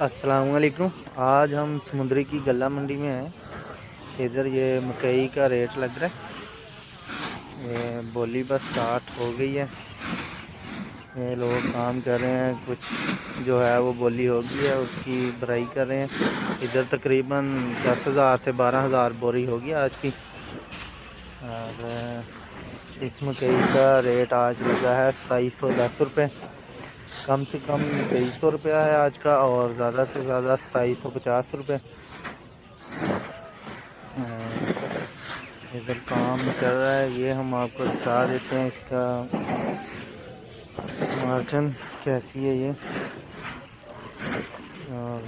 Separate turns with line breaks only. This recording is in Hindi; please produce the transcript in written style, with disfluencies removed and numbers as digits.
अस्सलाम वालेकुम। आज हम समुद्री की गल्ला मंडी में हैं। इधर ये मकई का रेट लग रहा है। ये बोली बस स्टार्ट हो गई है। ये लोग काम कर रहे हैं, कुछ जो है वो बोली हो गई है उसकी भराई कर रहे हैं। इधर तकरीबन 10,000 से 12,000 बोरी होगी आज की। और इस मकई का रेट आज लगा है 2710 रुपये। कम से कम 2300 रुपया है आज का, और ज़्यादा से ज़्यादा 2750 रुपये। इधर काम चल रहा है, ये हम आपको बता देते हैं इसका मार्जिन कैसी है ये। और